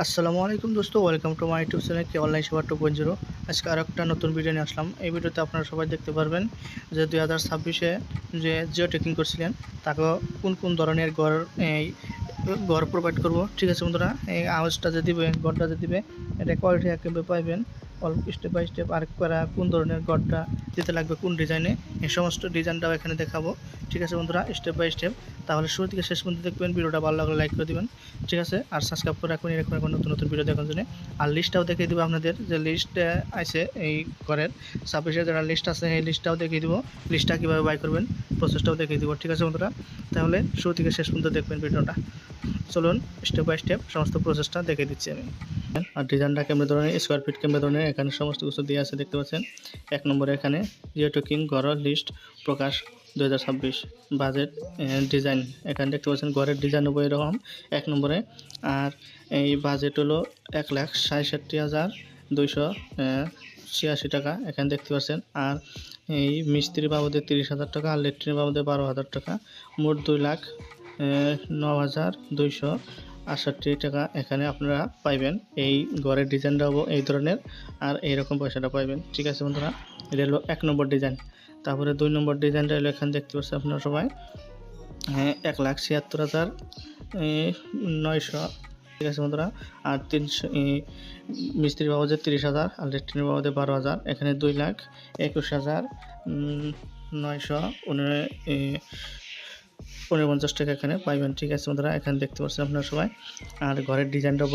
আসসালামু আলাইকুম দোস্ত, welcome to my YouTube channel K online সেবা 2.0। আজকে আর একটা নতুন ভিডিও নিয়ে আসলাম। এই ভিডিওতে আপনারা সবাই দেখতে পারবেন যে 2026-এ যে জিও টেকিং করছিলেন তাকে কোন কোন ধরনের ঘর প্রোভাইড করব। ঠিক আছে বন্ধুরা, এই আওয়াজটা যে দিবে, ঘরটা যে দিবে, এটা কোয়ালিটি একেবারে পাইবেন। অল্প স্টেপ বাই স্টেপ আর করা কোন ধরনের ঘরটা দিতে লাগবে, কোন ডিজাইনে, এই সমস্ত ডিজাইনটাও এখানে দেখাবো। ঠিক আছে বন্ধুরা, স্টেপ বাই স্টেপ। তাহলে শুরু থেকে শেষ পর্যন্ত দেখবেন। ভিডিওটা ভালো লাগলে লাইক করে দিবেন। ঠিক আছে, আর সাবস্ক্রাইব করে রাখবেন এরকম এখন নতুন নতুন ভিডিও দেখার জন্য। আর লিস্টটাও দেখিয়ে দেবো আপনাদের, যে লিস্ট আছে এই ঘরের 26-এর যারা লিস্ট আছে এই লিস্টটাও দেখিয়ে দেবো। লিস্টটা কীভাবে বাই করবেন প্রসেসটাও দেখিয়ে দেবো। ঠিক আছে বন্ধুরা, তাহলে শুরু থেকে শেষ পর্যন্ত দেখবেন ভিডিওটা। চলুন স্টেপ বাই স্টেপ সমস্ত প্রসেসটা দেখে দিচ্ছি আমি। আর ডিজাইনটা কেমন ধরনের, স্কোয়ার ফিট কেমন ধরনের, এখানে সমস্ত কিছু দিয়ে আছে দেখতে পাচ্ছেন। এক নম্বরে এখানে জিও টেকিং ঘরের লিস্ট প্রকাশ 2026 বাজেট ডিজাইন, এখানে দেখতে পাচ্ছেন ঘরের ডিজাইন হবে এরকম এক নম্বরে। আর এই বাজেট হলো 1,67,286 টাকা, এখানে দেখতে পাচ্ছেন। আর এই মিস্ত্রি বাবদে 30,000 টাকা, আর লেট্রিন বাবদে 12,000 টাকা, মোট 2,09,268 টাকা এখানে আপনারা পাইবেন। এই ঘরের ডিজাইনটা হবো এই ধরনের, আর এইরকম পয়সাটা পাইবেন। ঠিক আছে বন্ধুরা, এটা হলো 1 নম্বর ডিজাইন। তারপরে 2 নম্বর ডিজাইনটা হলো এখানে দেখতে পাচ্ছেন আপনারা সবাই, 1,76,900। ঠিক আছে বন্ধুরা, আর 300 মিস্ত্রি বাবদে 30,000, আর লেট্রিনের বাবদে 12,000, এখানে 2,21,949 টাকা এখানে পাইবেন। ঠিক আছে বন্ধুরা, এখানে দেখতে পাচ্ছেন আপনারা সবাই। আর ঘরের ডিজাইনটা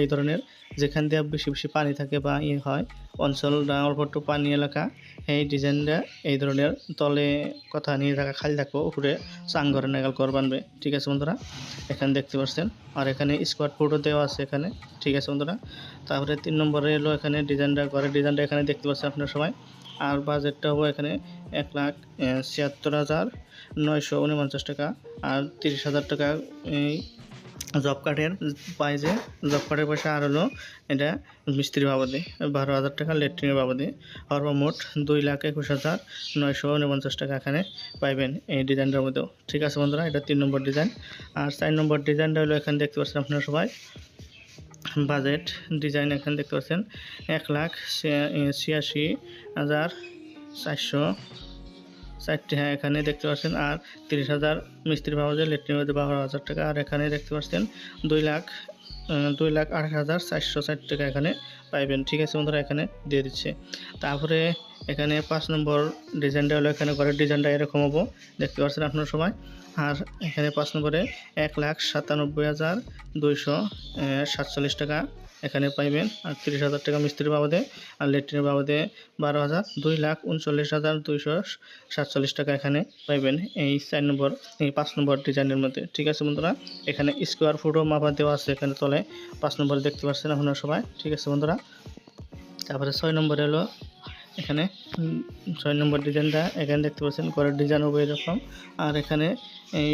এই ধরনের, যেখান দিয়ে বেশি বেশি পানি থাকে বা হয় অঞ্চল অল্প একটু পানি এলাকা, এই ডিজাইনটা এই ধরনের তলে কথা নিয়ে থাকা খালি থাকবো, উপরে চাংঘরে নাগাল ঘর বানবে। ঠিক আছে বন্ধুরা, এখানে দেখতে পাচ্ছেন। আর এখানে স্কোয়ার ফুটও দেওয়া আছে এখানে। ঠিক আছে বন্ধুরা, তারপরে 3 নম্বরে এলো এখানে ডিজাইনটা, ঘরের ডিজাইনটা এখানে দেখতে পাচ্ছেন আপনারা সবাই। আর বাজেটটা হবো এখানে 1,76,949 টাকা, আর 30,000 টাকা এই জব কার্ডের পাই, যে জব কার্ডের পয়সা, আর হলো এটা মিস্ত্রি বাবদে 12,000 টাকা, লেট্রিনের বাবদে সর্বমোট 2,21,949 টাকা এখানে পাইবেন এই ডিজাইনটার মধ্যেও। ঠিক আছে বন্ধুরা, এটা 3 নম্বর ডিজাইন। আর 4 নম্বর ডিজাইনটা হলো এখানে দেখতে পাচ্ছেন আপনারা সবাই, বাজেট ডিজাইন এখানে দেখতে পাচ্ছেন 1,86,460 হ্যাঁ এখানে দেখতে পাচ্ছেন। আর 30,000 মিস্ত্রি বাবদে, লেট্রিনের মধ্যে 12,000 টাকা, আর এখানে দেখতে পাচ্ছেন 2,08,460 টাকা এখানে পাইবেন। ঠিক আছে বন্ধুরা, এখানে দিয়ে দিচ্ছে। তারপরে এখানে 5 নম্বর ডিজাইনটা হলো, এখানে ঘরের ডিজাইনটা এরকম হবো, দেখতে পাচ্ছেন আপনার সবাই। আর এখানে 5 নম্বরে 1,97,247 টাকা এখানে পাইবেন। আর 30,000 টাকা মিস্ত্রির বাবদে, আর লেট্রিনের বাবদে 12,000, 2,39,247 টাকা এখানে পাইবেন এই 4 নম্বর এই 5 নম্বর ডিজাইনের মধ্যে। ঠিক আছে বন্ধুরা, এখানে স্কোয়ার ফুটও মাপা দেওয়া আছে এখানে তলে 5 নম্বরে দেখতে পাচ্ছেন আপনারা সবাই। ঠিক আছে বন্ধুরা, তারপরে 6 নম্বরে হলো এখানে 6 নম্বর ডিজাইনটা এখানে দেখতে পাচ্ছেন, ঘরের ডিজাইন হবে এরকম। আর এখানে এই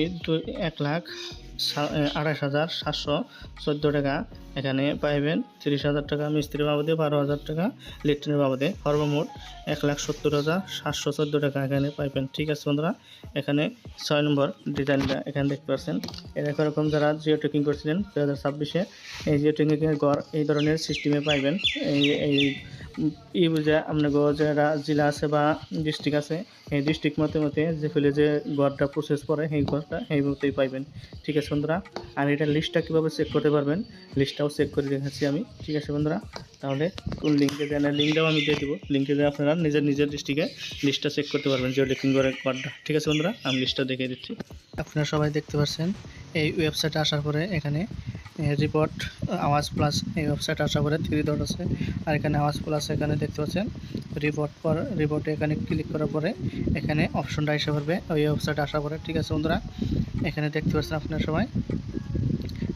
1,28,714 টাকা এখানে পাইবেন। 30,000 টাকা মিস্ত্রি বাবদে, 12,000 টাকা লেট্রিনের বাবদে, সর্বমোট 1,70,714 টাকা এখানে পাইবেন। ঠিক আছে বন্ধুরা, এখানে 6 নম্বর ডিজাইনটা এখানে দেখতে পাচ্ছেন। এরকম যারা জিও টেকিং করছিলেন 2026-এ, এই জিও টেকিংয়ের ঘর এই ধরনের সিস্টেমে পাইবেন। এই বুঝে আপনাকে যারা জেলা আছে বা ডিস্ট্রিক্ট আছে, এই ডিস্ট্রিক্ট মতে যে ফেলে যে ঘরটা প্রসেস করে সেই ঘরটা এই মতেই পাইবেন। ঠিক আছে বন্ধুরা, আর এটা লিস্টটা কীভাবে চেক করতে পারবেন, লিস্টটাও চেক করে দেখাচ্ছি আমি। ঠিক আছে বন্ধুরা, তাহলে কোন লিঙ্কে দেন, লিঙ্কটাও আমি দিয়ে দেবো, লিঙ্কে দিয়ে আপনারা নিজের ডিস্ট্রিক্টে লিস্টটা চেক করতে পারবেন জিও টেকিং ঘরের ঘরটা। ঠিক আছে বন্ধুরা, আমি লিস্টটা দেখিয়ে দিচ্ছি। আপনারা সবাই দেখতে পাচ্ছেন এই ওয়েবসাইটে আসার পরে এখানে রিপোর্ট আওয়াজ প্লাস, এই ওয়েবসাইটে আসার পরে 3 ডট আছে, আর এখানে আওয়াজ প্লাস এখানে দেখতে পাচ্ছেন। রিপোর্টে এখানে ক্লিক করার পরে এখানে অপশনটা এসে পড়বে ওই ওয়েবসাইটে আসার পরে। ঠিক আছে বন্ধুরা, এখানে দেখতে পাচ্ছেন আপনারা সবাই,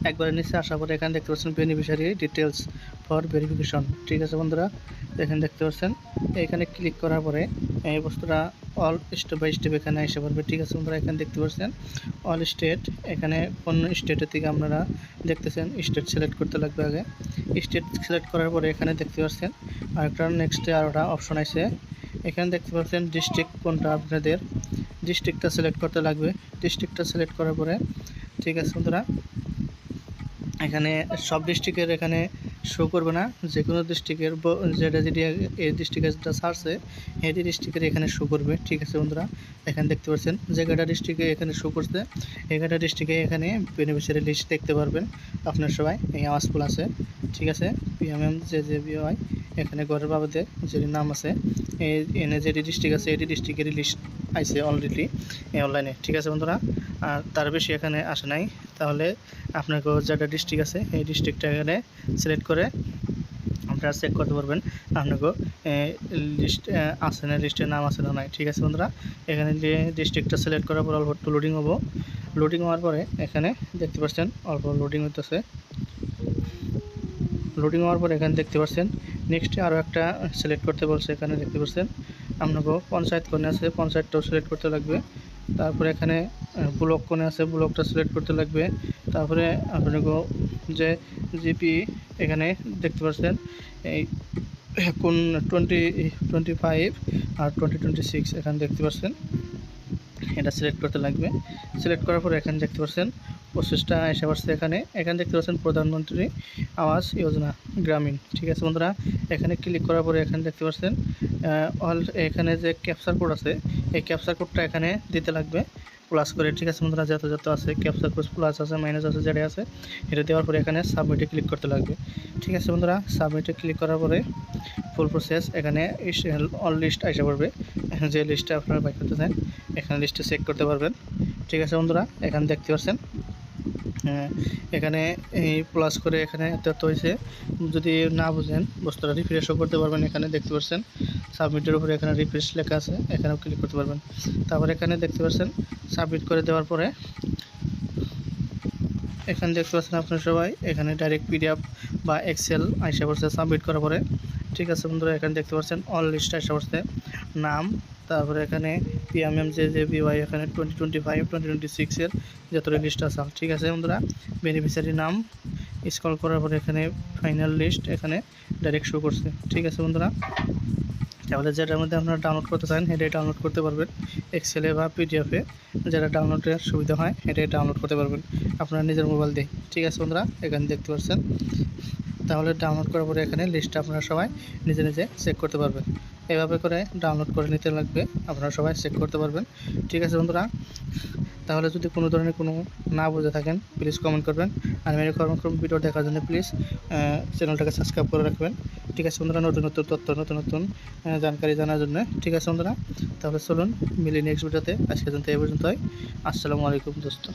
একবারে নিচে আসার পরে এখানে দেখতে পাচ্ছেন বেনিফিশিয়ারি ডিটেলস ফর ভেরিফিকেশন। ঠিক আছে বন্ধুরা, এখানে দেখতে পাচ্ছেন, এখানে ক্লিক করার পরে এই বস্তুটা অল স্টেপ বাই স্টেপ এখানে এসে পড়বে। ঠিক আছে বন্ধুরা, এখানে দেখতে পাচ্ছেন অল স্টেট, এখানে কোন স্টেটের থেকে আপনারা দেখতেছেন স্টেট সিলেক্ট করতে লাগবে। আগে স্টেট সিলেক্ট করার পরে এখানে দেখতে পাচ্ছেন আরেকটা নেক্সটে আরেকটা অপশন আছে, এখানে দেখতে পাচ্ছেন ডিস্ট্রিক্ট কোনটা আপনাদের, ডিস্ট্রিক্টটা সিলেক্ট করতে লাগবে। ডিস্ট্রিক্টটা সিলেক্ট করার পরে ঠিক আছে বন্ধুরা, এখানে সব ডিস্ট্রিক্টের এখানে শো করবে না, যে কোনো ডিস্ট্রিক্টের যেটা এই ডিস্ট্রিক্টে যেটা ছাড়ছে এই ডিস্ট্রিক্টের এখানে শো করবে। ঠিক আছে বন্ধুরা, এখানে দেখতে পাচ্ছেন যে কটা ডিস্ট্রিক্টে এখানে শো করছে এই কটা ডিস্ট্রিক্টে এখানে বেনিফিশিয়ারি লিস্ট দেখতে পারবেন আপনার সবাই। এই আওয়াজফুল আছে, ঠিক আছে, পিএমএম যে বিওয়াই এখানে ঘরের বাবাদের যে নাম আছে এই এনে যে ডিস্ট্রিক্ট আছে এই ডিস্ট্রিক্টের লিস্ট আইছে অলরেডি এই অনলাইনে। ঠিক আছে বন্ধুরা, আর তার বেশি এখানে আসে নাই। তাহলে আপনাকে যেটা ডিস্ট্রিক্ট আছে এই ডিস্ট্রিক্টটা এখানে সিলেক্ট করে আপনারা চেক করতে পারবেন আপনাকে লিস্ট আছে না, লিস্টের নাম আছে না নাই। ঠিক আছে বন্ধুরা, এখানে যে ডিস্ট্রিক্টটা সিলেক্ট করার পর অল্প একটু লোডিং হবো। লোডিং হওয়ার পরে এখানে দেখতে পাচ্ছেন অল্প লোডিং হইতেছে। লোডিং হওয়ার পর এখানে দেখতে পাচ্ছেন নেক্সটে আরও একটা সিলেক্ট করতে বলছে। এখানে দেখতে পাচ্ছেন আপনাকে পঞ্চায়েত কোণে আছে, পঞ্চায়েতটাও সিলেক্ট করতে লাগবে। তারপরে এখানে ব্লক কোণে আছে, ব্লকটা সিলেক্ট করতে লাগবে। তারপরে আপনাকে যে জিপি এখানে দেখতে পাচ্ছেন এই কোন 2025 আর 2026 এখানে দেখতে পাচ্ছেন এটা সিলেক্ট করতে লাগবে। সিলেক্ট করার পরে এখানে দেখতে পাচ্ছেন প্রসেসটা এসে পড়ছে। এখানে দেখতে পাচ্ছেন প্রধানমন্ত্রী আবাস যোজনা গ্রামীণ। ঠিক আছে বন্ধুরা, এখানে ক্লিক করার পরে এখানে দেখতে পাচ্ছেন এখানে যে ক্যাপচার কোড আছে এই ক্যাপচার কোডটা এখানে দিতে লাগবে প্লাস করে। ঠিক আছে বন্ধুরা, যত আছে ক্যাপচার কোড প্লাস আছে মাইনাস আছে যেটা আছে এটা দেওয়ার পরে এখানে সাবমিটে ক্লিক করতে লাগবে। ঠিক আছে বন্ধুরা, সাবমিটে ক্লিক করার পরে ফুল প্রসেস এখানে অল লিস্ট এসে পড়বে। যে লিস্টটা আপনারা বাই করতে চান এখানে লিস্টে চেক করতে পারবেন। ঠিক আছে বন্ধুরা, এখানে দেখতে পাচ্ছেন এখানে এই প্লাস করে এখানে এত হয়েছে। যদি না বুঝেন বস্তুটা রিফ্রেশও করতে পারবেন। এখানে দেখতে পাচ্ছেন সাবমিটের উপরে এখানে রিফ্রেশ লেখা আছে, এখানেও ক্লিক করতে পারবেন। তারপরে এখানে দেখতে পাচ্ছেন সাবমিট করে দেওয়ার পরে এখানে দেখতে পাচ্ছেন আপনারা সবাই এখানে ডাইরেক্ট পিডিএফ বা এক্সেল আইসা পড়ছে সাবমিট করার পরে। ঠিক আছে বন্ধুরা, এখানে দেখতে পাচ্ছেন অল লিস্ট আইসা পড়ছে নাম, তারপরে এখানে পিএমএম যে বিওয়াই এখানে 2025 2026 এর যতটা লিস্ট আছে। ঠিক আছে বন্ধুরা, বেনিফিশিয়ারি নাম স্ক্রল করার পরে এখানে ফাইনাল লিস্ট এখানে ডাইরেক্ট শো করছে। ঠিক আছে বন্ধুরা, তাহলে যেটার মধ্যে আপনারা ডাউনলোড করতে চান সেটাই ডাউনলোড করতে পারবেন এক্সেলে বা পিডিএফে। যেটা ডাউনলোডের সুবিধা হয় এটাই ডাউনলোড করতে পারবেন আপনার নিজের মোবাইল দিয়ে। ঠিক আছে বন্ধুরা, এখানে দেখতে পাচ্ছেন তাহলে ডাউনলোড করার পরে এখানে লিস্টটা আপনারা সবাই নিজে নিজে চেক করতে পারবেন। এভাবে করে ডাউনলোড করে নিতে লাগবে, আপনারা সবাই চেক করতে পারবেন। ঠিক আছে বন্ধুরা, তাহলে যদি কোনো ধরনের কোনো না বুঝে থাকেন প্লিজ কমেন্ট করবেন। আর এরকম ভিডিও দেখার জন্য প্লিজ চ্যানেলটাকে সাবস্ক্রাইব করে রাখবেন। ঠিক আছে বন্ধুরা, নতুন নতুন তথ্য নতুন নতুন জানকারি জানার জন্য। ঠিক আছে বন্ধুরা, তাহলে চলুন মিলি নেক্সট ভিডিওতে। আজকে পর্যন্ত এই পর্যন্তই। আসসালামু আলাইকুম দোস্ত।